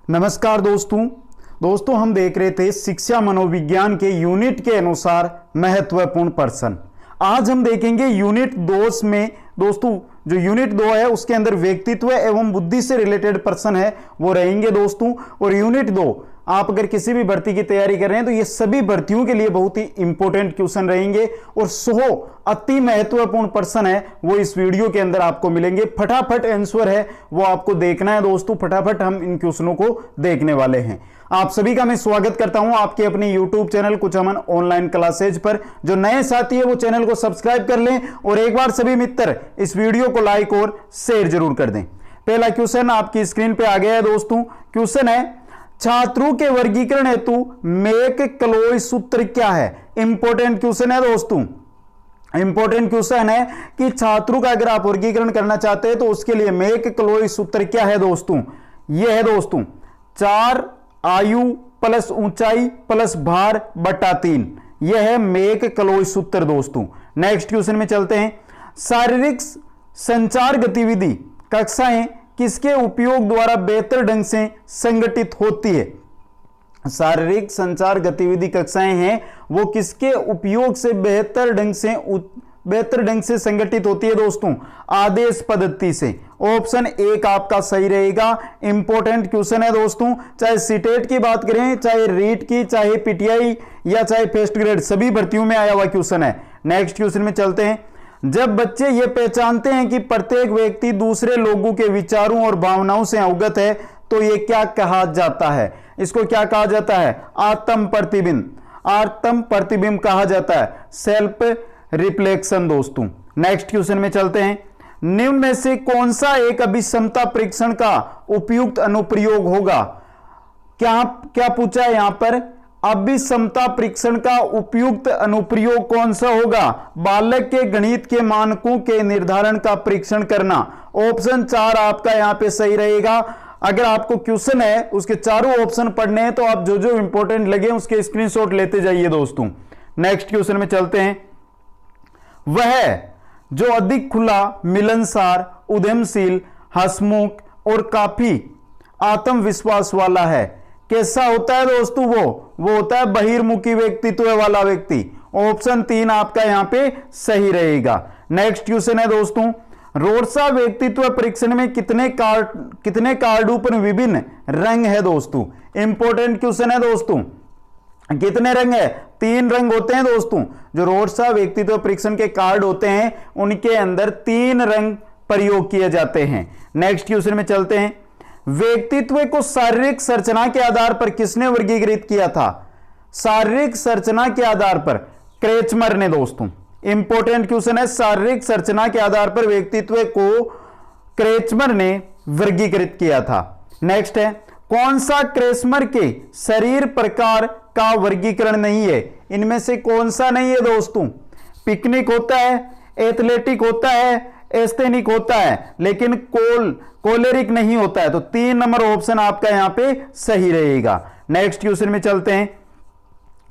नमस्कार दोस्तों हम देख रहे थे शिक्षा मनोविज्ञान के यूनिट के अनुसार महत्वपूर्ण प्रश्न। आज हम देखेंगे यूनिट 2 में दोस्तों जो यूनिट 2 है उसके अंदर व्यक्तित्व एवं बुद्धि से रिलेटेड प्रश्न है वो रहेंगे दोस्तों। और यूनिट 2 आप अगर किसी भी भर्ती की तैयारी कर रहे हैं तो ये सभी भर्तियों के लिए बहुत ही इंपॉर्टेंट क्वेश्चन रहेंगे और 100 अति महत्वपूर्ण प्रश्न है वो इस वीडियो के अंदर आपको मिलेंगे। फटाफट आंसर है वो आपको देखना है दोस्तों, फटाफट हम इन क्वेश्चनों को देखने वाले हैं। आप सभी का मैं स्वागत करता हूं आपके अपने YouTube चैनल कुछ अमन ऑनलाइन क्लासेज पर। जो नए साथी है वो चैनल को सब्सक्राइब कर लें और एक बार सभी मित्र इस वीडियो को लाइक और शेयर जरूर कर दें। पहला क्वेश्चन आपकी स्क्रीन पे आ गया है दोस्तों। क्वेश्चन है छात्रों के वर्गीकरण हेतु मैकक्लोई सूत्र क्या है। इंपॉर्टेंट क्वेश्चन है दोस्तों, इंपॉर्टेंट क्वेश्चन है कि छात्रों का अगर आप वर्गीकरण करना चाहते हैं तो उसके लिए मैकक्लोई सूत्र क्या है दोस्तों। यह है दोस्तों 4 आयु प्लस ऊंचाई प्लस भार बटा 3। यह है मैकक्लोई सूत्र दोस्तों। नेक्स्ट क्वेश्चन में चलते हैं। शारीरिक संचार गतिविधि कक्षाएं किसके उपयोग द्वारा बेहतर ढंग से संगठित होती है। शारीरिक संचार गतिविधि कक्षाएं हैं वो किसके उपयोग से बेहतर ढंग से संगठित होती है दोस्तों। आदेश पद्धति से। ऑप्शन 1 आपका सही रहेगा। इंपॉर्टेंट क्वेश्चन है दोस्तों, चाहे सीटेट की बात करें, चाहे रीट की, चाहे पीटीआई या चाहे फर्स्ट ग्रेड, सभी भर्तियों में आया हुआ क्वेश्चन है। नेक्स्ट क्वेश्चन में चलते हैं। जब बच्चे ये पहचानते हैं कि प्रत्येक व्यक्ति दूसरे लोगों के विचारों और भावनाओं से अवगत है तो ये क्या कहा जाता है। इसको क्या कहा जाता है। आत्म प्रतिबिंब कहा जाता है, सेल्फ रिफ्लेक्शन दोस्तों। नेक्स्ट क्वेश्चन में चलते हैं। निम्न में से कौन सा एक अभिक्षमता परीक्षण का उपयुक्त अनुप्रयोग होगा। क्या पूछा है यहां पर। अभिक्षमता परीक्षण का उपयुक्त अनुप्रयोग कौन सा होगा। बालक के गणित के मानकों के निर्धारण का परीक्षण करना। ऑप्शन 4 आपका यहां पे सही रहेगा। अगर आपको क्वेश्चन है उसके चारों ऑप्शन पढ़ने हैं तो आप जो जो इंपॉर्टेंट लगे उसके स्क्रीनशॉट लेते जाइए दोस्तों। नेक्स्ट क्वेश्चन में चलते हैं। वह जो अधिक खुला, मिलनसार, उद्यमशील, हंसमुख और काफी आत्मविश्वास वाला है कैसा होता है दोस्तों। वो होता है बहिर्मुखी व्यक्तित्व वाला व्यक्ति। ऑप्शन 3 आपका यहां पे सही रहेगा। नेक्स्ट क्वेश्चन है दोस्तों। रोडसा व्यक्तित्व परीक्षण में कितने कार्डों पर विभिन्न रंग है दोस्तों। इंपॉर्टेंट क्वेश्चन है दोस्तों। कितने रंग है। 3 रंग होते हैं दोस्तों। जो रोडसा व्यक्तित्व परीक्षण के कार्ड होते हैं उनके अंदर 3 रंग प्रयोग किए जाते हैं। नेक्स्ट क्वेश्चन में चलते हैं। व्यक्तित्व को शारीरिक संरचना के आधार पर किसने वर्गीकृत किया था। शारीरिक संरचना के आधार पर क्रेचमर ने दोस्तों। इंपॉर्टेंट क्वेश्चन है। शारीरिक संरचना के आधार पर व्यक्तित्व को क्रेचमर ने वर्गीकृत किया था। नेक्स्ट है। कौन सा क्रेचमर के शरीर प्रकार का वर्गीकरण नहीं है। इनमें से कौन सा नहीं है दोस्तों। पिकनिक होता है, एथलेटिक होता है, एस्थेनिक होता है, लेकिन कोलेरिक नहीं होता है। तो 3 नंबर ऑप्शन आपका यहां पे सही रहेगा। नेक्स्ट क्वेश्चन में चलते हैं।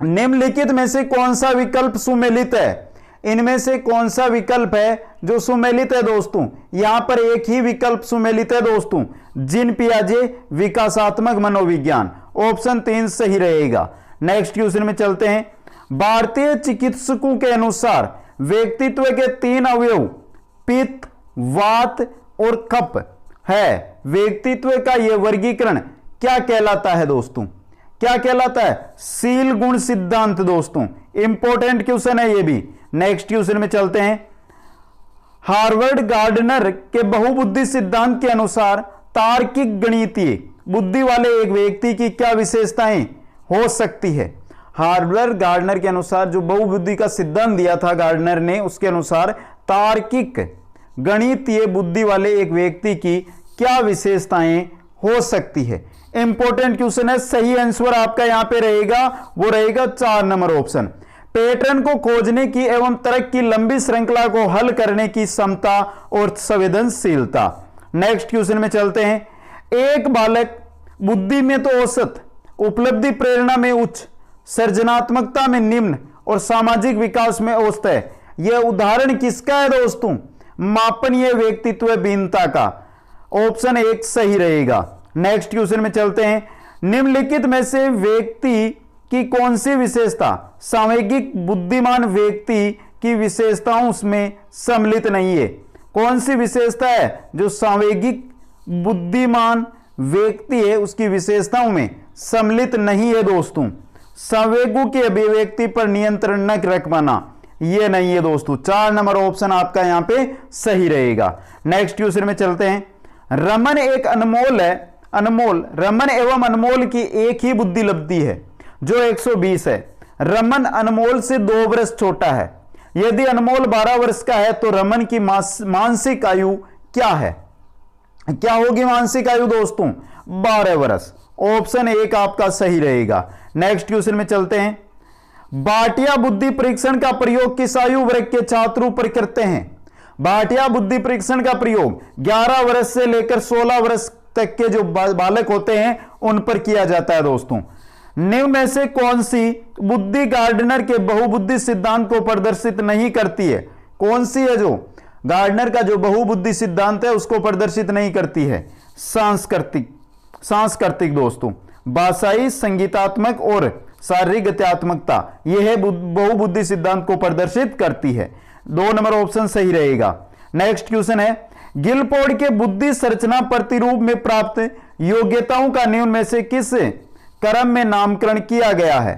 निम्नलिखित में से कौन सा विकल्प सुमेलित है। इनमें से कौन सा विकल्प है जो सुमेलित है दोस्तों। यहां पर एक ही विकल्प सुमेलित है दोस्तों, जीन पियाजे विकासात्मक मनोविज्ञान। ऑप्शन 3 सही रहेगा। नेक्स्ट क्वेश्चन में चलते हैं। भारतीय चिकित्सकों के अनुसार व्यक्तित्व के 3 अवयव पित्त, वात और कफ है। व्यक्तित्व का यह वर्गीकरण क्या कहलाता है दोस्तों। क्या कहलाता है। शील गुण सिद्धांत दोस्तों। इंपॉर्टेंट क्वेश्चन है ये भी। नेक्स्ट क्वेश्चन में चलते हैं। हार्वर्ड गार्डनर के बहुबुद्धि सिद्धांत के अनुसार तार्किक गणितीय बुद्धि वाले एक व्यक्ति की क्या विशेषताएं हो सकती है। हार्वर्ड गार्डनर के अनुसार जो बहुबुद्धि का सिद्धांत दिया था गार्डनर ने, उसके अनुसार तार्किक गणितीय बुद्धि वाले एक व्यक्ति की क्या विशेषताएं हो सकती है। इंपॉर्टेंट क्वेश्चन है। सही आंसर आपका यहां पे रहेगा, वो रहेगा 4 नंबर ऑप्शन। पैटर्न को खोजने की एवं तर्क की लंबी श्रृंखला को हल करने की क्षमता और संवेदनशीलता। नेक्स्ट क्वेश्चन में चलते हैं। एक बालक बुद्धि में तो औसत, उपलब्धि प्रेरणा में उच्च, सृजनात्मकता में निम्न और सामाजिक विकास में औसत है। यह उदाहरण किसका है दोस्तों। मापनीय व्यक्तित्व भिन्नता का। ऑप्शन 1 सही रहेगा। नेक्स्ट क्वेश्चन में चलते हैं, निम्नलिखित में से व्यक्ति की कौन सी विशेषता सांवेगिक बुद्धिमान व्यक्ति की विशेषताओं में सम्मिलित नहीं है? कौन सी विशेषता है जो सांवेगिक बुद्धिमान व्यक्ति है उसकी विशेषताओं में सम्मिलित नहीं है दोस्तों? संवेगों की अभिव्यक्ति पर नियंत्रण न रख पाना, यह नहीं है दोस्तों। 4 नंबर ऑप्शन आपका यहां पे सही रहेगा। नेक्स्ट क्वेश्चन में चलते हैं, रमन एक रमन एवं अनमोल की एक ही बुद्धि लब्धि है जो 120 है। रमन अनमोल से 2 वर्ष छोटा है। यदि अनमोल 12 वर्ष का है तो रमन की मानसिक आयु क्या है? क्या होगी मानसिक आयु दोस्तों? 12 वर्ष। ऑप्शन 1 आपका सही रहेगा। नेक्स्ट क्वेश्चन में चलते हैं, भाटिया बुद्धि परीक्षण का प्रयोग किस आयु वर्ग के छात्रों पर करते हैं? भाटिया बुद्धि परीक्षण का प्रयोग 11 वर्ष से लेकर 16 वर्ष तक के जो बालक होते हैं उन पर किया जाता है दोस्तों। निम्न में से कौन सी बुद्धि गार्डनर के बहुबुद्धि सिद्धांत को प्रदर्शित नहीं करती है? कौन सी है जो गार्डनर का जो बहुबुद्धि सिद्धांत है उसको प्रदर्शित नहीं करती है? सांस्कृतिक दोस्तों, भाषाई, संगीतात्मक और शारीरिक गत्यात्मकता, यह बहुबुद्धि सिद्धांत को प्रदर्शित करती है। 2 नंबर ऑप्शन सही रहेगा। नेक्स्ट क्वेश्चन है, गिलफोर्ड के बुद्धि संरचना प्रतिरूप में प्राप्त योग्यताओं का निम्न में से किस क्रम में नामकरण किया गया है?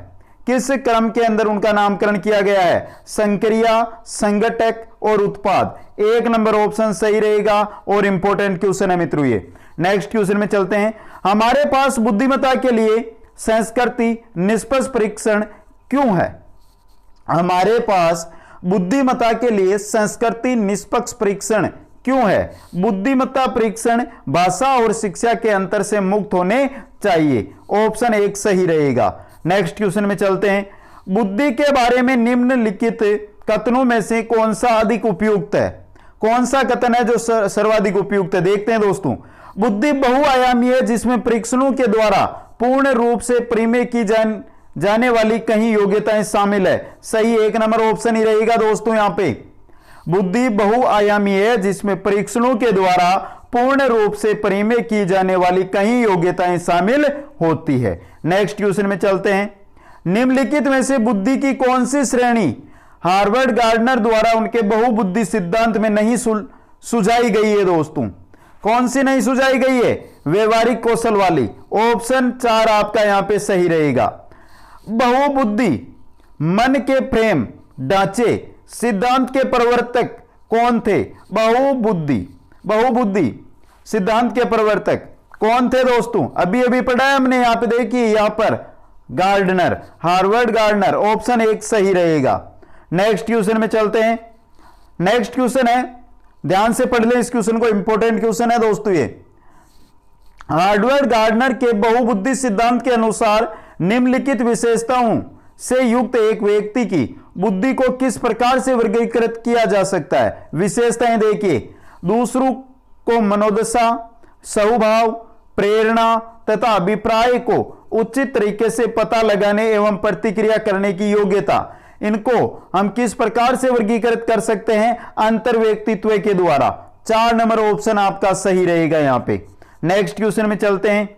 किस क्रम के अंदर उनका नामकरण किया गया है? संक्रिया, संगठक और उत्पाद। 1 नंबर ऑप्शन सही रहेगा और इंपॉर्टेंट क्वेश्चन है मित्रों ये। नेक्स्ट क्वेश्चन में चलते हैं, हमारे पास बुद्धिमत्ता के लिए संस्कृति निष्पक्ष परीक्षण क्यों है? हमारे पास बुद्धिमत्ता के लिए संस्कृति निष्पक्ष परीक्षण क्यों है? बुद्धिमत्ता परीक्षण भाषा और शिक्षा के अंतर से मुक्त होने चाहिए। ऑप्शन 1 सही रहेगा। नेक्स्ट क्वेश्चन में चलते हैं, बुद्धि के बारे में निम्नलिखित कथनों में से कौन सा अधिक उपयुक्त है? कौन सा कथन है जो सर्वाधिक उपयुक्त है? देखते हैं दोस्तों, बुद्धि बहुआयामी है जिसमें परीक्षणों के द्वारा पूर्ण रूप से परिमेय की जाने वाली कई योग्यताएं शामिल है। सही 1 नंबर ऑप्शन ही रहेगा दोस्तों। यहां पे बुद्धि बहुआयामी है जिसमें परीक्षणों के द्वारा पूर्ण रूप से परिमेय की जाने वाली कई योग्यताएं शामिल होती है। नेक्स्ट क्वेश्चन में चलते हैं, निम्नलिखित में से बुद्धि की कौन सी श्रेणी हार्वर्ड गार्डनर द्वारा उनके बहुबुद्धि सिद्धांत में नहीं सुझाई गई है दोस्तों? कौन सी नहीं सुझाई गई है? व्यवहारिक कौशल वाली। ऑप्शन 4 आपका यहां पे सही रहेगा। बहुबुद्धि मन के फ्रेम ढांचे सिद्धांत के प्रवर्तक कौन थे? बहुबुद्धि सिद्धांत के प्रवर्तक कौन थे दोस्तों? अभी अभी पढ़ा है हमने, यहां पे देखिए, यहां पर गार्डनर, हार्वर्ड गार्डनर। ऑप्शन 1 सही रहेगा। नेक्स्ट क्वेश्चन में चलते हैं। नेक्स्ट क्वेश्चन है, ध्यान से पढ़ लें इस क्वेश्चन को, इंपॉर्टेंट क्वेश्चन है दोस्तों ये। हार्वर्ड गार्डनर के बहुबुद्धि सिद्धांत के अनुसार निम्नलिखित विशेषताओं से युक्त एक व्यक्ति की बुद्धि को किस प्रकार से वर्गीकृत किया जा सकता है? विशेषताएं देखिए, दूसरों को मनोदशा, स्वभाव, प्रेरणा तथा अभिप्राय को उचित तरीके से पता लगाने एवं प्रतिक्रिया करने की योग्यता। इनको हम किस प्रकार से वर्गीकृत कर सकते हैं? अंतर व्यक्तित्व के द्वारा। 4 नंबर ऑप्शन आपका सही रहेगा यहां पे। नेक्स्ट क्वेश्चन में चलते हैं,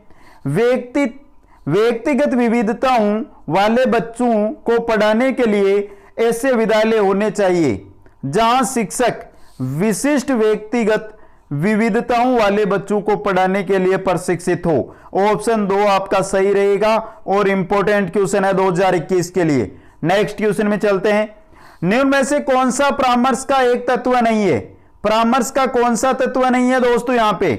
व्यक्तिगत विविधताओं वाले बच्चों को पढ़ाने के लिए ऐसे विद्यालय होने चाहिए जहां शिक्षक विशिष्ट व्यक्तिगत विविधताओं वाले बच्चों को पढ़ाने के लिए प्रशिक्षित हो। ऑप्शन 2 आपका सही रहेगा और इंपॉर्टेंट क्वेश्चन है 2021 के लिए। नेक्स्ट क्वेश्चन में चलते हैं, निम्न में से कौन सा परामर्श का एक तत्व नहीं है? परामर्श का कौन सा तत्व नहीं है दोस्तों यहां पे?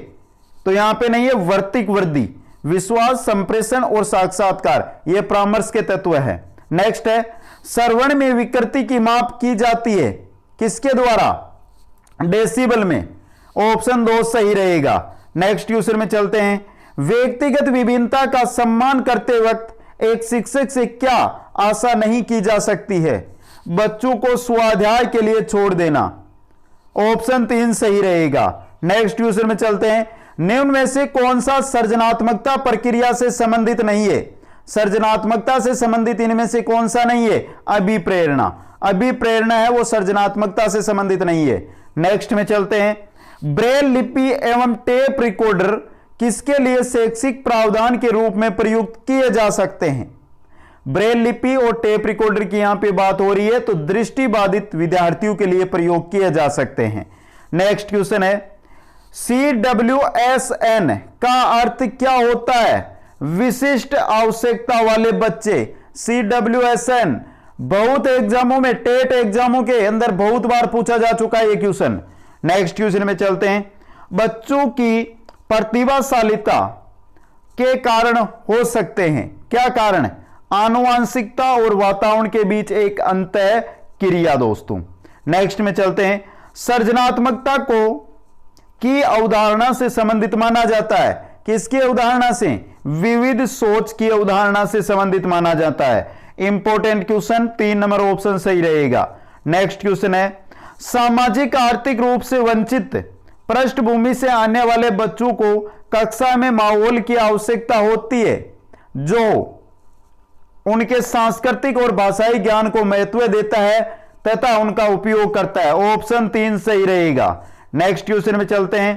तो यहां पे नहीं है वर्तिक वृद्धि, विश्वास, संप्रेषण और साक्षात्कार, ये परामर्श के तत्व है। नेक्स्ट है, श्रवण में विकृति की माप की जाती है किसके द्वारा? डेसिबल में। ऑप्शन 2 सही रहेगा। नेक्स्ट क्वेश्चन में चलते हैं, व्यक्तिगत विभिन्नता का सम्मान करते वक्त एक शिक्षक से क्या आशा नहीं की जा सकती है? बच्चों को स्वाध्याय के लिए छोड़ देना। ऑप्शन 3 सही रहेगा। नेक्स्ट क्वेश्चन में चलते हैं, निम्न में से कौन सा सृजनात्मकता प्रक्रिया से संबंधित नहीं है? सृजनात्मकता से संबंधित इनमें से कौन सा नहीं है? अभिप्रेरणा। अभिप्रेरणा है वो सृजनात्मकता से संबंधित नहीं है। नेक्स्ट में चलते हैं, ब्रेल लिपि एवं टेप रिकॉर्डर किसके लिए शैक्षिक प्रावधान के रूप में प्रयुक्त किए जा सकते हैं? ब्रेल लिपि और टेप रिकॉर्डर की यहां पे बात हो रही है, तो दृष्टिबाधित विद्यार्थियों के लिए प्रयोग किए जा सकते हैं। नेक्स्ट क्वेश्चन है, CWSN का अर्थ क्या होता है? विशिष्ट आवश्यकता वाले बच्चे। CWSN बहुत एग्जामों में, टेट एग्जामों के अंदर बहुत बार पूछा जा चुका है ये क्वेश्चन। नेक्स्ट क्वेश्चन में चलते हैं, बच्चों की प्रतिभाशालीता के कारण हो सकते हैं। क्या कारण? आनुवांशिकता और वातावरण के बीच एक अंतः क्रिया दोस्तों। नेक्स्ट में चलते हैं, सृजनात्मकता को की अवधारणा से संबंधित माना जाता है। किसकी अवधारणा से? विविध सोच की अवधारणा से संबंधित माना जाता है। इंपॉर्टेंट क्वेश्चन, 3 नंबर ऑप्शन सही रहेगा। नेक्स्ट क्वेश्चन है, सामाजिक आर्थिक रूप से वंचित पृष्ठभूमि से आने वाले बच्चों को कक्षा में माहौल की आवश्यकता होती है जो उनके सांस्कृतिक और भाषाई ज्ञान को महत्व देता है तथा उनका उपयोग करता है। ऑप्शन 3 सही रहेगा। नेक्स्ट क्वेश्चन में चलते हैं,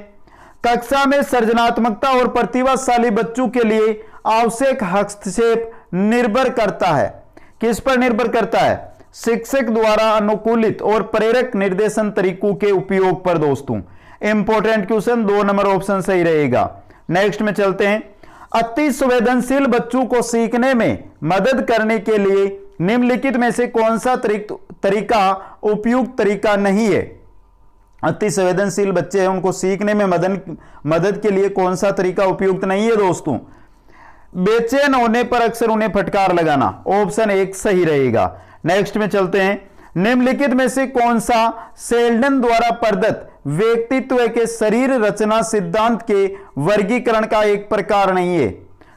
कक्षा में सृजनात्मकता और प्रतिभाशाली बच्चों के लिए आवश्यक हस्तक्षेप निर्भर करता है। किस पर निर्भर करता है? शिक्षक द्वारा अनुकूलित और प्रेरक निर्देशन तरीकों के उपयोग पर दोस्तों। इंपॉर्टेंट क्वेश्चन, 2 नंबर ऑप्शन सही रहेगा। नेक्स्ट में चलते हैं, अति संवेदनशील बच्चों को सीखने में मदद करने के लिए निम्नलिखित में से कौन सा तरीका उपयुक्त तरीका नहीं है? अति संवेदनशील बच्चे हैं, उनको सीखने में मदद के लिए कौन सा तरीका उपयुक्त नहीं है दोस्तों? बेचैन होने पर अक्सर उन्हें फटकार लगाना। ऑप्शन 1 सही रहेगा। नेक्स्ट में चलते हैं, निम्नलिखित में से कौन सा सेल्डन द्वारा प्रदत्त व्यक्तित्व के शरीर रचना सिद्धांत के वर्गीकरण का एक प्रकार नहीं है?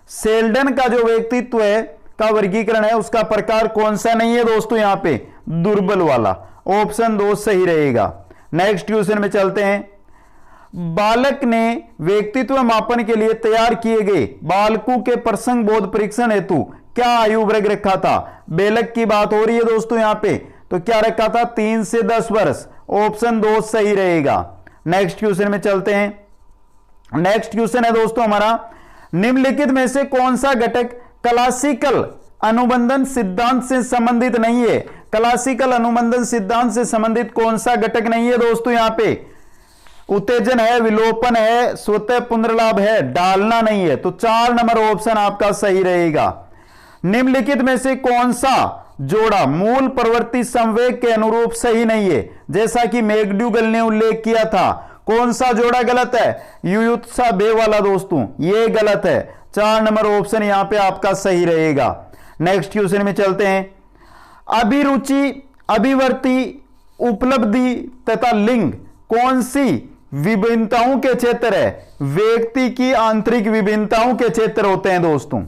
सेल्डन का जो व्यक्तित्व है का वर्गीकरण है, उसका प्रकार कौन सा नहीं है दोस्तों? यहां पे दुर्बल वाला। ऑप्शन 2 सही रहेगा। नेक्स्ट क्वेश्चन में चलते हैं, बालक ने व्यक्तित्व मापन के लिए तैयार किए गए बालकों के प्रसंग बोध परीक्षण हेतु क्या आयु वर्ग रखा था? बेलक की बात हो रही है दोस्तों यहां पे, तो क्या रखा था? 3 से 10 वर्ष। ऑप्शन 2 सही रहेगा। नेक्स्ट क्वेश्चन में चलते हैं, नेक्स्ट क्वेश्चन है दोस्तों हमारा, निम्नलिखित में से कौन सा घटक क्लासिकल अनुबंधन सिद्धांत से संबंधित नहीं है? क्लासिकल अनुबंधन सिद्धांत से संबंधित कौन सा घटक नहीं है दोस्तों? यहां पे उत्तेजन है, विलोपन है, स्वतः पुनर्लाभ है, डालना नहीं है। तो 4 नंबर ऑप्शन आपका सही रहेगा। निम्नलिखित में से कौन सा जोड़ा मूल प्रवृत्ति संवेग के अनुरूप सही नहीं है? जैसा कि मैकडूगल ने उल्लेख किया था, कौन सा जोड़ा गलत है? युयुत्सा बे वाला दोस्तों, ये गलत है। 4 नंबर ऑप्शन यहां पे आपका सही रहेगा। नेक्स्ट क्वेश्चन में चलते हैं, अभिरुचि, अभिवर्ती, उपलब्धि तथा लिंग कौन सी विभिन्नताओं के क्षेत्र है? व्यक्ति की आंतरिक विभिन्नताओं के क्षेत्र होते हैं दोस्तों।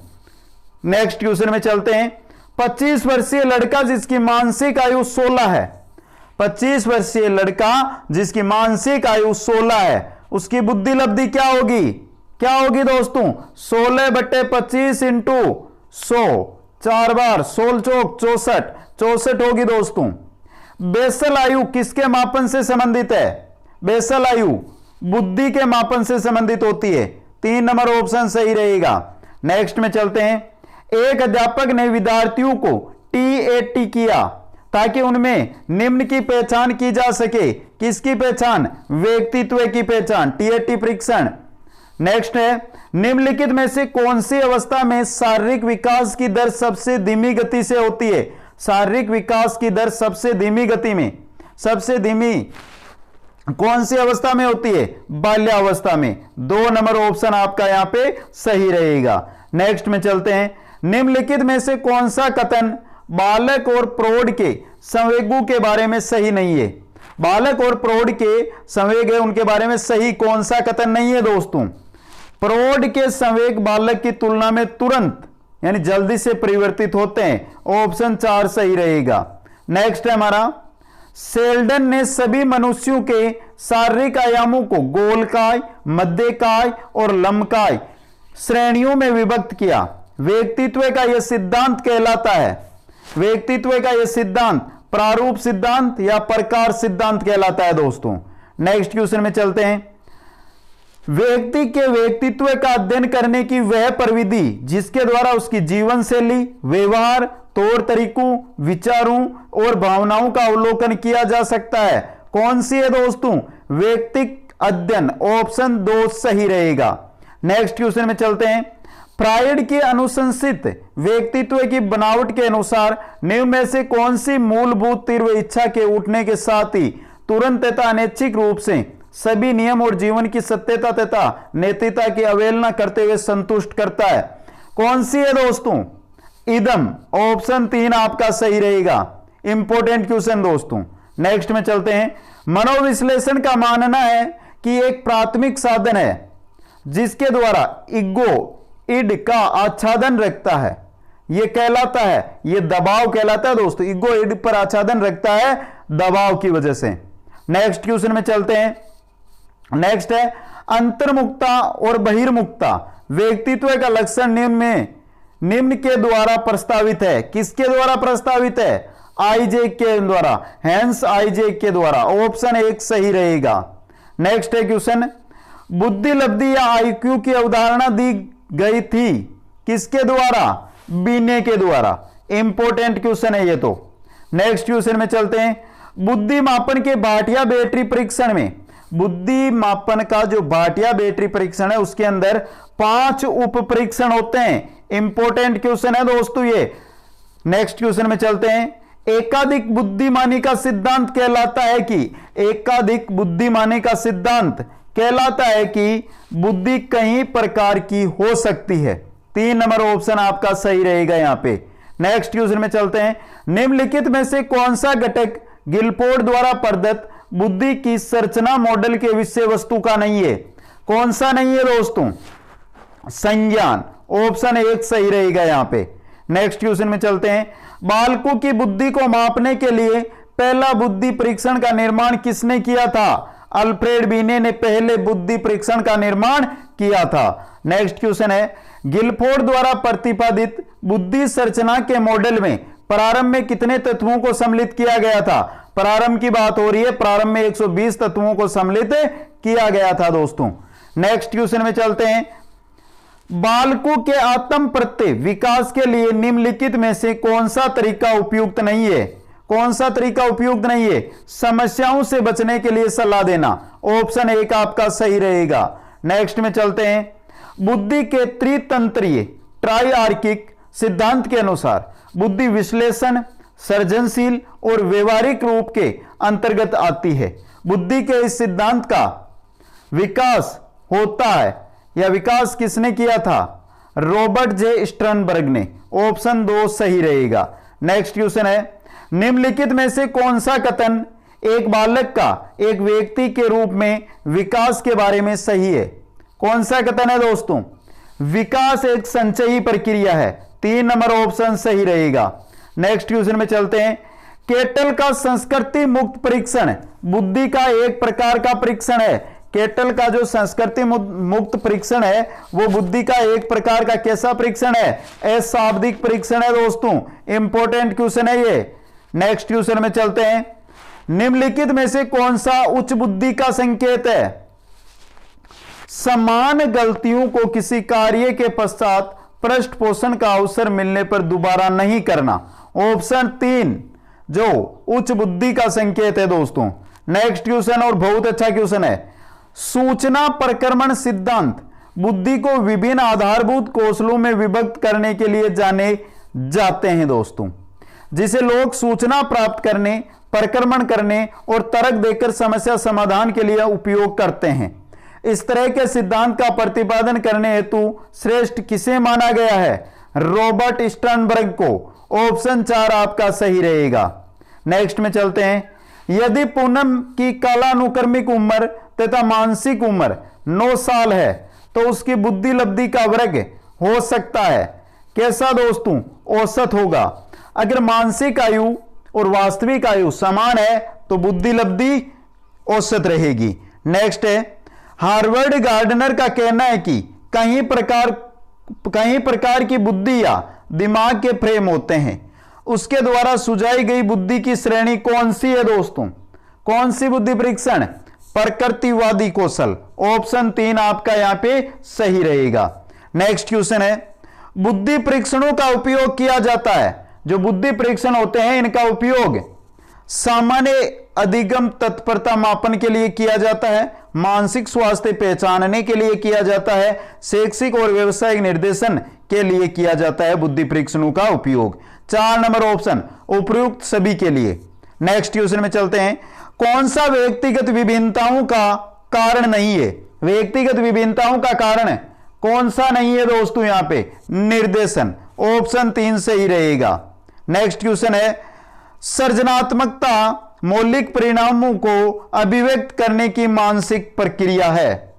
नेक्स्ट क्वेश्चन में चलते हैं, 25 वर्षीय लड़का जिसकी मानसिक आयु 16 है, 25 वर्षीय लड़का जिसकी मानसिक आयु 16 है, उसकी बुद्धि लब्धि क्या होगी? क्या होगी दोस्तों? 16/25 इंटू 100, 4 बार 16 चौक 64, 64 होगी दोस्तों। बेसल आयु किसके मापन से संबंधित है? बेसल आयु बुद्धि के मापन से संबंधित होती है। 3 नंबर ऑप्शन सही रहेगा। नेक्स्ट में चलते हैं, एक अध्यापक ने विद्यार्थियों को TAT किया ताकि उनमें निम्न की पहचान की जा सके। किसकी पहचान? व्यक्तित्व की पहचान, TAT परीक्षण। नेक्स्ट है, निम्नलिखित में से कौन सी अवस्था में शारीरिक विकास की दर सबसे धीमी गति से होती है? शारीरिक विकास की दर सबसे धीमी गति में, सबसे धीमी कौन सी अवस्था में होती है? बाल्यावस्था में। 2 नंबर ऑप्शन आपका यहां पे सही रहेगा। नेक्स्ट में चलते हैं, निम्नलिखित में से कौन सा कथन बालक और प्रौढ़ के संवेगों के बारे में सही नहीं है? बालक और प्रौढ़ के संवेग है, उनके बारे में सही कौन सा कथन नहीं है दोस्तों? प्रौढ़ के संवेग बालक की तुलना में तुरंत यानी जल्दी से परिवर्तित होते हैं। ऑप्शन 4 सही रहेगा। नेक्स्ट है हमारा, सेल्डन ने सभी मनुष्यों के शारीरिक आयामों को गोलकाय, मध्यकाय और लंबकाय श्रेणियों में विभक्त किया। व्यक्तित्व का यह सिद्धांत कहलाता है, व्यक्तित्व का यह सिद्धांत प्रारूप सिद्धांत या प्रकार सिद्धांत कहलाता है दोस्तों। नेक्स्ट क्वेश्चन में चलते हैं, व्यक्ति के व्यक्तित्व का अध्ययन करने की वह प्रविधि जिसके द्वारा उसकी जीवन शैली, व्यवहार, तौर तरीकों, विचारों और भावनाओं का अवलोकन किया जा सकता है। कौन सी है दोस्तों? व्यक्तिक अध्ययन, ऑप्शन 2 सही रहेगा। नेक्स्ट क्वेश्चन में चलते हैं। फ्रायड की अनुशंसित व्यक्तित्व की बनावट के अनुसार निम्न में से कौन सी मूलभूत तीव्र इच्छा के उठने के साथ ही तुरंत तथा अनैच्छिक रूप से सभी नियम और जीवन की सत्यता तथा नैतिकता की अवहेलना करते हुए संतुष्ट करता है? कौन सी है दोस्तों? इदम, ऑप्शन 3 आपका सही रहेगा। इंपॉर्टेंट क्वेश्चन दोस्तों। नेक्स्ट में चलते हैं। मनोविश्लेषण का मानना है कि एक प्राथमिक साधन है जिसके द्वारा ईगो, इड का आच्छादन रखता है। यह कहलाता है, यह दबाव कहलाता है दोस्तों। ईगो इड पर आच्छादन रखता है दबाव की वजह से। नेक्स्ट क्वेश्चन में चलते हैं। नेक्स्ट है अंतर्मुखता और बहिर्मुखता व्यक्तित्व का लक्षण निम्न के द्वारा प्रस्तावित है। किसके द्वारा प्रस्तावित है? आइजैक के द्वारा, हैंस आइजैक के द्वारा। ऑप्शन 1 सही रहेगा। नेक्स्ट है क्वेश्चन। बुद्धि लब्धि या आईक्यू की अवधारणा दी गई थी किसके द्वारा? बीने के द्वारा। इंपॉर्टेंट क्वेश्चन है ये तो। नेक्स्ट क्वेश्चन में चलते हैं। बुद्धि मापन के भाटिया बैटरी परीक्षण में, बुद्धि मापन का जो भाटिया बैटरी परीक्षण है उसके अंदर 5 उप परीक्षण होते हैं। इंपॉर्टेंट क्वेश्चन है दोस्तों ये। नेक्स्ट क्वेश्चन में चलते हैं। एकाधिक बुद्धिमानी का सिद्धांत कहलाता है कि, एकाधिक बुद्धिमानी का सिद्धांत कहलाता है कि बुद्धि कई प्रकार की हो सकती है। 3 नंबर ऑप्शन आपका सही रहेगा यहां पे। नेक्स्ट क्वेश्चन में चलते हैं। निम्नलिखित में से कौन सा घटक गिलफोर्ड द्वारा प्रदत्त बुद्धि की संरचना मॉडल के विषय वस्तु का नहीं है? कौन सा नहीं है दोस्तों? संज्ञान। ऑप्शन 1 सही रहेगा यहां पे। नेक्स्ट क्वेश्चन में चलते हैं। बालकों की बुद्धि को मापने के लिए पहला बुद्धि परीक्षण का निर्माण किसने किया था? अल्फ्रेड बीने ने पहले बुद्धि परीक्षण का निर्माण किया था। नेक्स्ट क्वेश्चन है। गिलफोर्ड द्वारा प्रतिपादित बुद्धि संरचना के मॉडल में प्रारंभ में कितने तत्वों को सम्मिलित किया गया था? प्रारंभ की बात हो रही है। प्रारंभ में 120 तत्वों को सम्मिलित किया गया था दोस्तों। नेक्स्ट क्वेश्चन में चलते हैं। बालकों के आत्म प्रत्यय विकास के लिए निम्नलिखित में से कौन सा तरीका उपयुक्त नहीं है? कौन सा तरीका उपयुक्त नहीं है? समस्याओं से बचने के लिए सलाह देना। ऑप्शन 1 आपका सही रहेगा। नेक्स्ट में चलते हैं। बुद्धि के त्रितंत्रीय ट्राइआर्किक सिद्धांत के अनुसार बुद्धि विश्लेषण, सृजनशील और व्यवहारिक रूप के अंतर्गत आती है। बुद्धि के इस सिद्धांत का विकास होता है या विकास किसने किया था? रॉबर्ट जे स्टर्नबर्ग ने। ऑप्शन 2 सही रहेगा। नेक्स्ट क्वेश्चन है। निम्नलिखित में से कौन सा कथन एक बालक का एक व्यक्ति के रूप में विकास के बारे में सही है? कौन सा कथन है दोस्तों? विकास एक संचयी प्रक्रिया है। 3 नंबर ऑप्शन सही रहेगा। नेक्स्ट क्वेश्चन में चलते हैं। केटल का संस्कृति मुक्त परीक्षण बुद्धि का एक प्रकार का परीक्षण है। केटल का जो संस्कृति मुक्त परीक्षण है वो बुद्धि का एक प्रकार का कैसा परीक्षण है? अशाब्दिक परीक्षण है दोस्तों। इंपॉर्टेंट क्वेश्चन है ये। नेक्स्ट क्वेश्चन में चलते हैं। निम्नलिखित में से कौन सा उच्च बुद्धि का संकेत है? समान गलतियों को किसी कार्य के पश्चात पृष्ठ पोषण का अवसर मिलने पर दोबारा नहीं करना। ऑप्शन 3 जो उच्च बुद्धि का संकेत है दोस्तों। नेक्स्ट क्वेश्चन और बहुत अच्छा क्वेश्चन है। सूचना प्रक्रमण सिद्धांत बुद्धि को विभिन्न आधारभूत कौशलों में विभक्त करने के लिए जाने जाते हैं दोस्तों, जिसे लोग सूचना प्राप्त करने, प्रक्रमण करने और तर्क देकर समस्या समाधान के लिए उपयोग करते हैं। इस तरह के सिद्धांत का प्रतिपादन करने हेतु श्रेष्ठ किसे माना गया है? रॉबर्ट स्टर्नबर्ग को। ऑप्शन 4 आपका सही रहेगा। नेक्स्ट में चलते हैं। यदि पूनम की कालानुक्रमिक उम्र तथा मानसिक उम्र 9 साल है तो उसकी बुद्धि लब्धि का वर्ग हो सकता है कैसा दोस्तों? औसत होगा। अगर मानसिक आयु और वास्तविक आयु समान है तो बुद्धि लब्धि औसत रहेगी। नेक्स्ट है। हार्वर्ड गार्डनर का कहना है कि कई प्रकार की बुद्धि या दिमाग के फ्रेम होते हैं। उसके द्वारा सुझाई गई बुद्धि की श्रेणी कौन सी है दोस्तों? कौन सी बुद्धि परीक्षण? प्रकृतिवादी कौशल, ऑप्शन 3 आपका यहां पे सही रहेगा। नेक्स्ट क्वेश्चन है, बुद्धि परीक्षणों का उपयोग किया जाता है। जो बुद्धि परीक्षण होते हैं इनका उपयोग सामान्य अधिगम तत्परता मापन के लिए किया जाता है, मानसिक स्वास्थ्य पहचानने के लिए किया जाता है, शैक्षिक और व्यवसायिक निर्देशन के लिए किया जाता है बुद्धि परीक्षणों का उपयोग। 4 नंबर ऑप्शन उपयुक्त सभी के लिए। नेक्स्ट क्वेश्चन में चलते हैं, कौन सा व्यक्तिगत विभिन्नताओं का कारण नहीं है? व्यक्तिगत विभिन्नताओं का कारण कौन सा नहीं है दोस्तों? यहां पे निर्देशन, ऑप्शन 3 सही रहेगा। नेक्स्ट क्वेश्चन है, सृजनात्मकता मौलिक परिणामों को अभिव्यक्त करने की मानसिक प्रक्रिया है।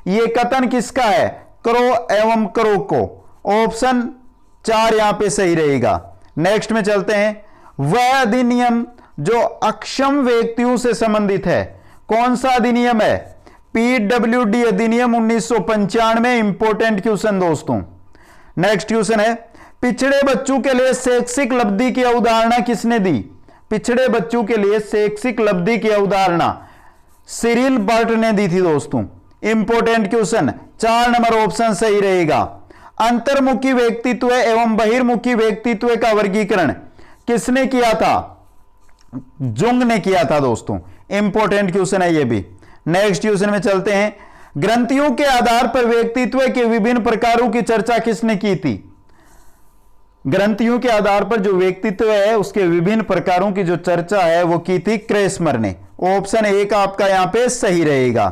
यह कथन किसका है? करो एवं करो को, ऑप्शन 4 यहां पे सही रहेगा। नेक्स्ट में चलते हैं, वह अधिनियम जो अक्षम व्यक्तियों से संबंधित है, कौन सा अधिनियम है? पीडब्ल्यूडी अधिनियम 1995। इंपॉर्टेंट क्वेश्चन दोस्तों। नेक्स्ट क्वेश्चन है, पिछड़े बच्चों के लिए शैक्षिक लब्धि की अवधारणा किसने दी? पिछड़े बच्चों के लिए शैक्षिक लब्धि की अवधारणा सिरिल बर्ट ने दी थी दोस्तों। इंपॉर्टेंट क्वेश्चन, 4 नंबर ऑप्शन सही रहेगा। अंतर्मुखी व्यक्तित्व एवं बहिर्मुखी व्यक्तित्व का वर्गीकरण किसने किया था? जुंग ने किया था दोस्तों। इंपॉर्टेंट क्वेश्चन है ये भी। नेक्स्ट क्वेश्चन में चलते हैं, ग्रंथियों के आधार पर व्यक्तित्व के विभिन्न प्रकारों की चर्चा किसने की थी? ग्रंथियों के आधार पर जो व्यक्तित्व है उसके विभिन्न प्रकारों की जो चर्चा है वो की थी क्रेस्मर ने। ऑप्शन 1 आपका यहां पे सही रहेगा।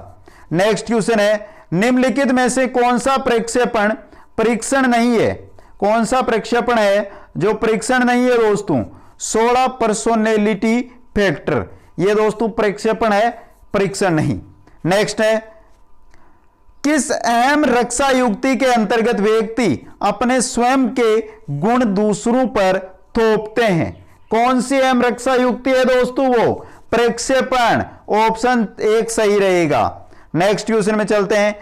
नेक्स्ट क्वेश्चन है, निम्नलिखित में से कौन सा प्रक्षेपण परीक्षण नहीं है? कौन सा प्रक्षेपण है जो परीक्षण नहीं है दोस्तों? 16 पर्सोनैलिटी फैक्टर, ये दोस्तों प्रक्षेपण है, परीक्षण नहीं। नेक्स्ट है, किस अहम रक्षा युक्ति के अंतर्गत व्यक्ति अपने स्वयं के गुण दूसरों पर थोपते हैं? कौन सी अहम रक्षा युक्ति है दोस्तों? वो प्रक्षेपण, ऑप्शन 1 सही रहेगा। नेक्स्ट क्वेश्चन में चलते हैं,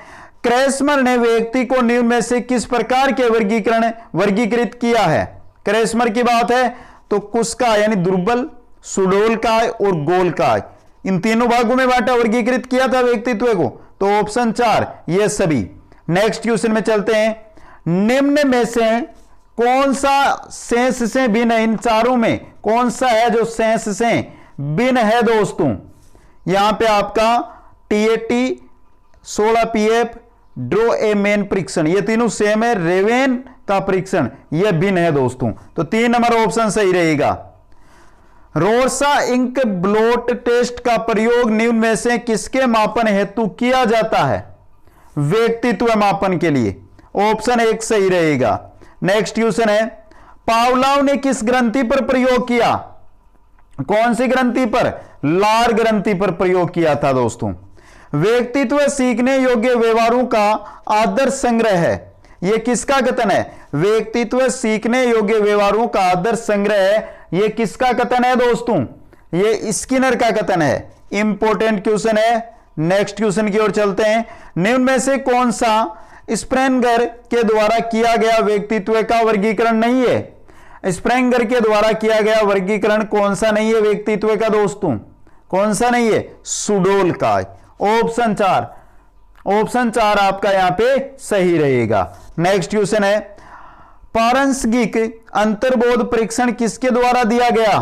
क्रेस्मर ने व्यक्ति को निम्न में से किस प्रकार के वर्गीकृत किया है? क्रेस्मर की बात है तो कुशकाय यानी दुर्बल, सुडोलकाय और गोलकाय, इन तीनों भागों में बांटा, वर्गीकृत किया था व्यक्तित्व को, तो ऑप्शन 4 ये सभी। नेक्स्ट क्वेश्चन में चलते हैं, निम्न में से कौन सा शेष से भिन्न है? इन चारों में कौन सा है जो शेष से भिन्न है दोस्तों? यहां पे आपका टीएटी, 16 पीएफ, ड्रो ए मेन परीक्षण, ये तीनों सेम है। रेवेन का परीक्षण ये भिन्न है दोस्तों, तो 3 नंबर ऑप्शन सही रहेगा। रोसा इंक ब्लोट टेस्ट का प्रयोग निम्न में से किसके मापन हेतु किया जाता है? व्यक्तित्व मापन के लिए, ऑप्शन 1 सही रहेगा। नेक्स्ट क्वेश्चन है, पावलोव ने किस ग्रंथि पर प्रयोग किया? कौन सी ग्रंथि पर? लार ग्रंथि पर प्रयोग किया था दोस्तों। व्यक्तित्व सीखने योग्य व्यवहारों का आदर्श संग्रह है, यह किसका कथन है? व्यक्तित्व सीखने योग्य व्यवहारों का आदर्श संग्रह है, यह किसका कथन है दोस्तों? यह स्किनर का कथन है। इंपॉर्टेंट क्वेश्चन है। नेक्स्ट क्वेश्चन की ओर चलते हैं, निम्न में से कौन सा स्प्रेंगर के द्वारा किया गया व्यक्तित्व का वर्गीकरण नहीं है? स्प्रेंगर के द्वारा किया गया वर्गीकरण कौन सा नहीं है व्यक्तित्व का दोस्तों? कौन सा नहीं है? सुडोल का, ऑप्शन 4। ऑप्शन 4 आपका यहां पे सही रहेगा। नेक्स्ट क्वेश्चन है, पारंसगिक अंतर्बोध परीक्षण किसके द्वारा दिया गया?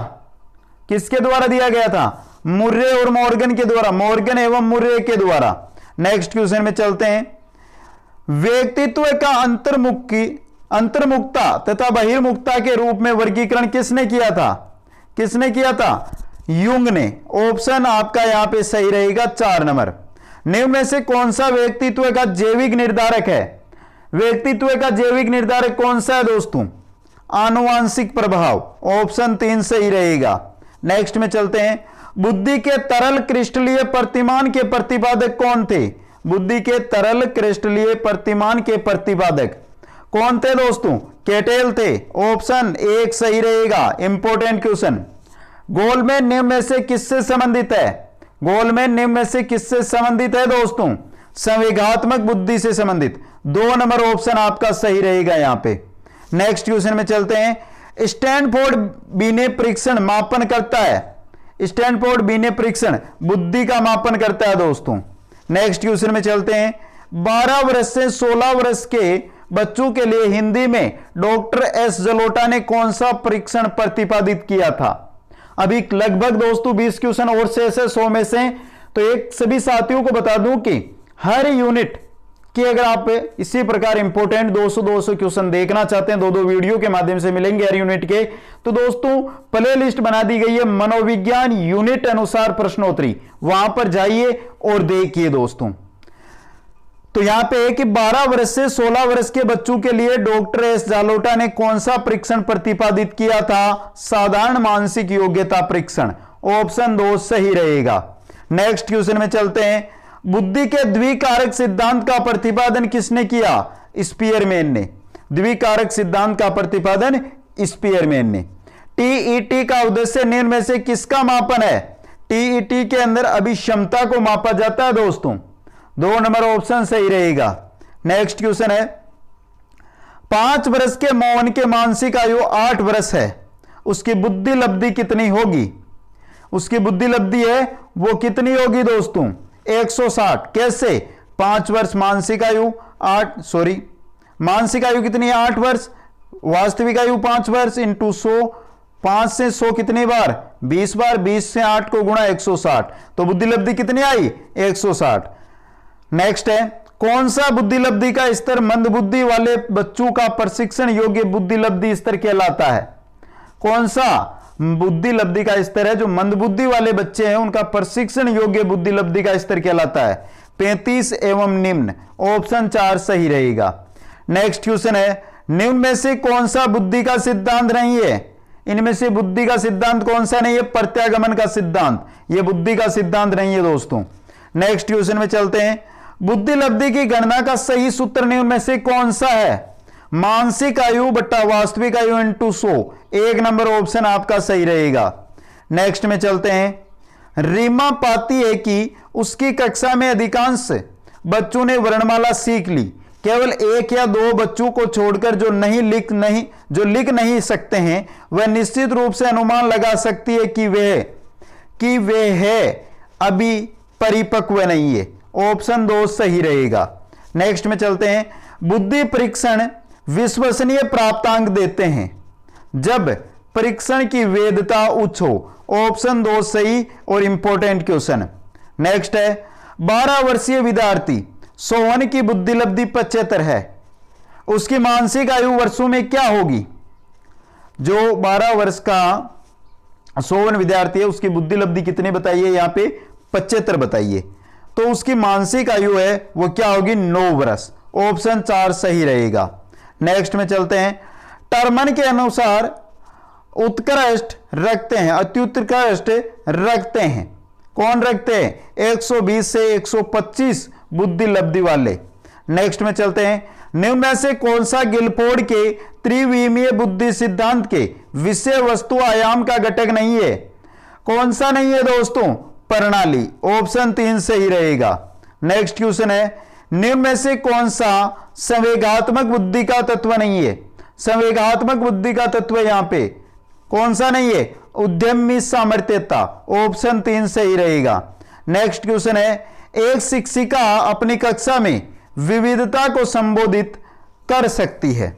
किसके द्वारा दिया गया था? मुर्रे और मॉर्गन के द्वारा, मॉर्गन एवं मुर्रे के द्वारा। नेक्स्ट क्वेश्चन में चलते हैं, व्यक्तित्व का अंतर्मुखता तथा बहिर्मुखता के रूप में वर्गीकरण किसने किया था? किसने किया था? युंग ने। ऑप्शन आपका यहां पे सही रहेगा 4 नंबर। निम्न में से कौन सा व्यक्तित्व का जैविक निर्धारक है? व्यक्तित्व का जैविक निर्धारक कौन सा है दोस्तों? आनुवांशिक प्रभाव, ऑप्शन 3 सही रहेगा। नेक्स्ट में चलते हैं, बुद्धि के तरल क्रिस्टलीय प्रतिमान के प्रतिपादक कौन थे? बुद्धि के तरल क्रिस्टलीय प्रतिमान के प्रतिपादक कौन थे दोस्तों? केटेल थे। ऑप्शन 1 सही रहेगा। इंपॉर्टेंट क्वेश्चन, गोल्डमैन निम्न में से किससे संबंधित है? गोल्डमैन निम्न में से किससे संबंधित है दोस्तों? संवेगात्मक बुद्धि से संबंधित। 2 नंबर ऑप्शन आपका सही रहेगा यहां पे। नेक्स्ट क्वेश्चन में चलते हैं, स्टैनफोर्ड बिने परीक्षण मापन करता है। स्टैनफोर्ड बिने परीक्षण बुद्धि का मापन करता है दोस्तों। नेक्स्ट क्वेश्चन में चलते हैं। 12 वर्ष से 16 वर्ष के बच्चों के लिए हिंदी में डॉक्टर एस जलोटा ने कौन सा परीक्षण प्रतिपादित किया था? अभी लगभग दोस्तों 20 क्वेश्चन और शेष है 100 में से। तो एक सभी साथियों को बता दूं कि हर यूनिट कि अगर आप इसी प्रकार इंपोर्टेंट 200 क्वेश्चन देखना चाहते हैं, दो वीडियो के माध्यम से मिलेंगे हर यूनिट के, तो दोस्तों प्ले लिस्ट बना दी गई है मनोविज्ञान यूनिट अनुसार प्रश्नोत्तरी, वहां पर जाइए और देखिए दोस्तों। तो यहां पे है कि 12 वर्ष से 16 वर्ष के बच्चों के लिए डॉक्टर एस जालोटा ने कौन सा परीक्षण प्रतिपादित किया था? साधारण मानसिक योग्यता परीक्षण। ऑप्शन 2 सही रहेगा। नेक्स्ट क्वेश्चन में चलते हैं। बुद्धि के द्विकारक सिद्धांत का प्रतिपादन किसने किया? स्पीयरमैन ने। द्विकारक सिद्धांत का प्रतिपादन स्पीयरमैन ने। टीईटी का उद्देश्य निम्न में से किसका मापन है? टीईटी के अंदर अभिक्षमता को मापा जाता है दोस्तों। 2 नंबर ऑप्शन सही रहेगा। नेक्स्ट क्वेश्चन है। 5 वर्ष के मोहन के मानसिक आयु 8 वर्ष है, उसकी बुद्धि लब्धि कितनी होगी? उसकी बुद्धि लब्धि है वो कितनी होगी दोस्तों? 160। कैसे? 5 वर्ष मानसिक आयु, मानसिक आयु कितनी है? 8 वर्ष, वास्तविक आयु 5 वर्ष इंटू 100, 5 से 100 कितनी बार? 20 बार, 20 से 8 को गुणा 160, तो बुद्धि लब्धि कितनी आई? 160। नेक्स्ट है। कौन सा बुद्धि लब्धि का स्तर मंद बुद्धि वाले बच्चों का प्रशिक्षण योग्य बुद्धि लब्धि स्तर कहलाता है? कौन सा बुद्धि लब्धि का स्तर है जो मंद बुद्धि वाले बच्चे हैं उनका प्रशिक्षण योग्य बुद्धि लब्धि का स्तर कहलाता है? 35 एवं निम्न। ऑप्शन 4 सही रहेगा। नेक्स्ट क्वेश्चन है। निम्न में से कौन सा बुद्धि का सिद्धांत नहीं है? इनमें से बुद्धि का सिद्धांत कौन सा नहीं है? प्रत्यागमन का सिद्धांत, यह बुद्धि का सिद्धांत नहीं है दोस्तों। नेक्स्ट क्वेश्चन में चलते हैं। बुद्धि लब्धि की गणना का सही सूत्र निम्न में से कौन सा है? मानसिक आयु बट्टा वास्तविक आयु इंटू 100। 1 नंबर ऑप्शन आपका सही रहेगा। नेक्स्ट में चलते हैं। रीमा पाती है कि उसकी कक्षा में अधिकांश बच्चों ने वर्णमाला सीख ली, केवल 1 या 2 बच्चों को छोड़कर जो लिख नहीं सकते हैं, वह निश्चित रूप से अनुमान लगा सकती है कि वे अभी परिपक्व नहीं है। ऑप्शन 2 सही रहेगा। नेक्स्ट में चलते हैं। बुद्धि परीक्षण विश्वसनीय प्राप्तांक देते हैं जब परीक्षण की वैधता उच्च हो। ऑप्शन 2 सही और इंपॉर्टेंट क्वेश्चन। नेक्स्ट है। 12 वर्षीय विद्यार्थी सोहन की बुद्धि लब्धि 75 है, उसकी मानसिक आयु वर्षों में क्या होगी? जो 12 वर्ष का सोहन विद्यार्थी है उसकी बुद्धि लब्धि कितनी बताइए? यहां पे 75 बताइए। तो उसकी मानसिक आयु है वो क्या होगी? 9 वर्ष। ऑप्शन 4 सही रहेगा। नेक्स्ट में चलते हैं। टर्मन के अनुसार उत्कृष्ट रखते हैं, अत्युत्कृष्ट रखते हैं, कौन रखते हैं? 120 से 125 बुद्धि लब्धि वाले। नेक्स्ट में चलते हैं। निम्न में से कौन सा गिलफोर्ड के त्रिविमीय बुद्धि सिद्धांत के विषय वस्तु आयाम का घटक नहीं है? कौन सा नहीं है दोस्तों? प्रणाली। ऑप्शन 3 सही रहेगा। नेक्स्ट क्वेश्चन है। निम्न में से कौन सा संवेगात्मक बुद्धि का तत्व नहीं है? संवेगात्मक बुद्धि का तत्व यहां पे कौन सा नहीं है? उद्यमी सामर्थ्यता। ऑप्शन 3 सही रहेगा। नेक्स्ट क्वेश्चन है। एक शिक्षिका अपनी कक्षा में विविधता को संबोधित कर सकती है।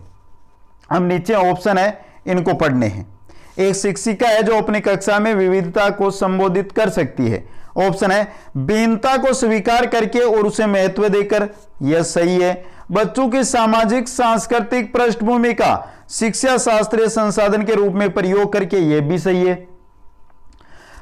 हम नीचे ऑप्शन है इनको पढ़ने हैं। एक शिक्षिका है जो अपनी कक्षा में विविधता को संबोधित कर सकती है। ऑप्शन है भिन्नता को स्वीकार करके और उसे महत्व देकर, यह सही है। बच्चों की सामाजिक सांस्कृतिक पृष्ठभूमि का शिक्षा शास्त्रीय संसाधन के रूप में प्रयोग करके, यह भी सही है।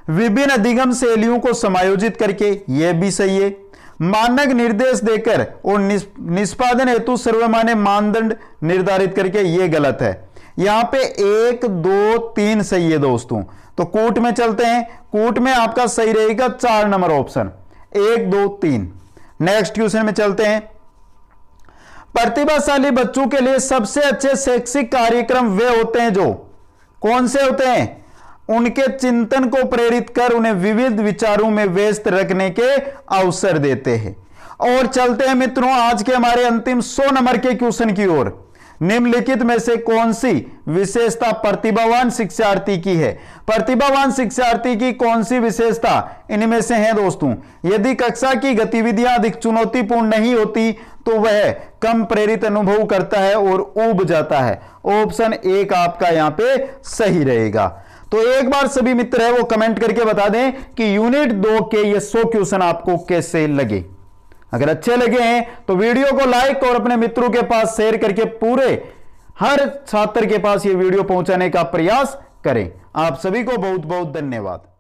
विभिन्न अधिगम शैलियों को समायोजित करके, यह भी सही है। मानक निर्देश देकर और निष्पादन हेतु सर्वमान्य मानदंड निर्धारित करके, यह गलत है। यहां पे 1, 2, 3 सही है दोस्तों। तो कूट में चलते हैं। कूट में आपका सही रहेगा 4 नंबर ऑप्शन, 1, 2, 3। नेक्स्ट क्वेश्चन में चलते हैं। प्रतिभाशाली बच्चों के लिए सबसे अच्छे शैक्षिक कार्यक्रम वे होते हैं जो कौन से होते हैं? उनके चिंतन को प्रेरित कर उन्हें विविध विचारों में व्यस्त रखने के अवसर देते हैं। और चलते हैं मित्रों आज के हमारे अंतिम 100 नंबर के क्वेश्चन की ओर, निम्नलिखित में से कौन सी विशेषता प्रतिभावान शिक्षार्थी की है? प्रतिभावान शिक्षार्थी की कौन सी विशेषता इनमें से है दोस्तों? यदि कक्षा की गतिविधियां अधिक चुनौतीपूर्ण नहीं होती तो वह कम प्रेरित अनुभव करता है और ऊब जाता है। ऑप्शन 1 आपका यहां पे सही रहेगा। तो एक बार सभी मित्र है वो कमेंट करके बता दें कि यूनिट 2 के ये 100 क्वेश्चन आपको कैसे लगे। अगर अच्छे लगे हैं तो वीडियो को लाइक और अपने मित्रों के पास शेयर करके पूरे हर छात्र के पास ये वीडियो पहुंचाने का प्रयास करें। आप सभी को बहुत बहुत धन्यवाद।